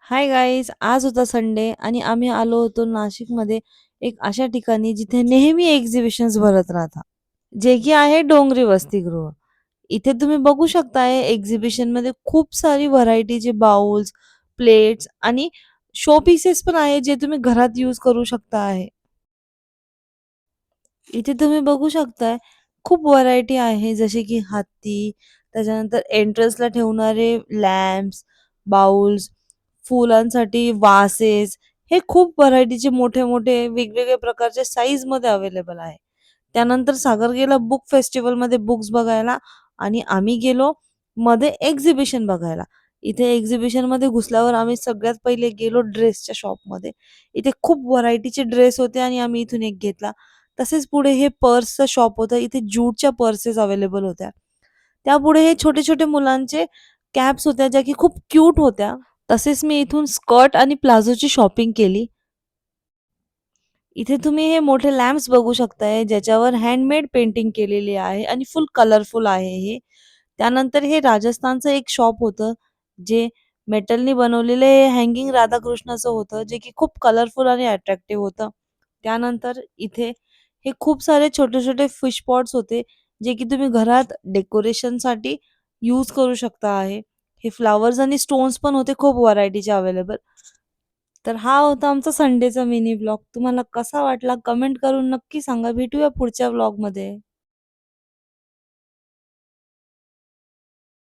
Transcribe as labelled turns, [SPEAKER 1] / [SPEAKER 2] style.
[SPEAKER 1] Hi guys, आज होता Sunday आणि आम्ही आलो होतो नाशिकमध्ये एक अशा ठिकाणी जिथे नेहमी एक्झिबिशन्स भरत राहतात. जे की आहे डोंगरी वसतिगृह. इथे तुम्ही बघू शकताय एक्झिबिशनमध्ये खूप सारी व्हरायटीचे बाउल्स, प्लेट्स आणि शो पीसेस पण आहे जे तुम्ही घरात यूज करू शकता आहे. इथे तुम्ही बघू शकताय खूप व्हरायटी आहे जसे की हत्ती, त्याच्यानंतर एंट्रन्सला ठेवणारे लॅम्प्स, बाउल्स, फुलांसाठी वासेस हे खूप व्हरायटीचे मोठे-मोठे वेगवेगळ्या प्रकारच्या साईजमध्ये अवेलेबल आहे. त्यानंतर सागर गेला बुक फेस्टिवलमध्ये बुक्स बघायला आणि आम्ही गेलो मध्ये एक्झिबिशन बघायला. इथे एक्झिबिशनमध्ये घुसल्यावर आम्ही सगळ्यात पहिले गेलो ड्रेसच्या शॉपमध्ये. इथे खूप व्हरायटीचे ड्रेस होते आणि आम्ही इथून एक घेतला. तसेच पुढे हे पर्सचं शॉप होतं. इथे ज्यूटच्या पर्सेस अवेलेबल होत्या. त्यापुढे हे छोटे-छोटे मुलांचे कॅप्स होत्या ज्या की खूप क्यूट होत्या. तसेच मी इथून स्कर्ट आणि प्लाझोची शॉपिंग केली. इथे तुम्ही हे मोठे लॅम्प्स बघू शकताय ज्याच्यावर हँडमेड पेंटिंग केलेली आहे आणि फुल कलरफुल आहे हे. त्यानंतर हे राजस्थानचं एक शॉप होतं जे मेटलनी बनवलेले हँगिंग राधाकृष्णाचं होतं जे की खूप कलरफुल आणि अट्रॅक्टिव्ह होतं. त्यानंतर इथे हे खूप सारे छोटे-छोटे फिश पॉट्स होते जे की तुम्ही घरात डेकोरेशनसाठी यूज करू शकता आहे. हे फ्लॉवर्स आणि स्टोन्स पण होते खूप व्हरायटीचे अवेलेबल. तर हा होता आमचा संडेचा मिनी ब्लॉग. तुम्हाला कसा वाटला कमेंट करून नक्की सांगा. भेटूया पुढच्या व्लॉगमध्ये.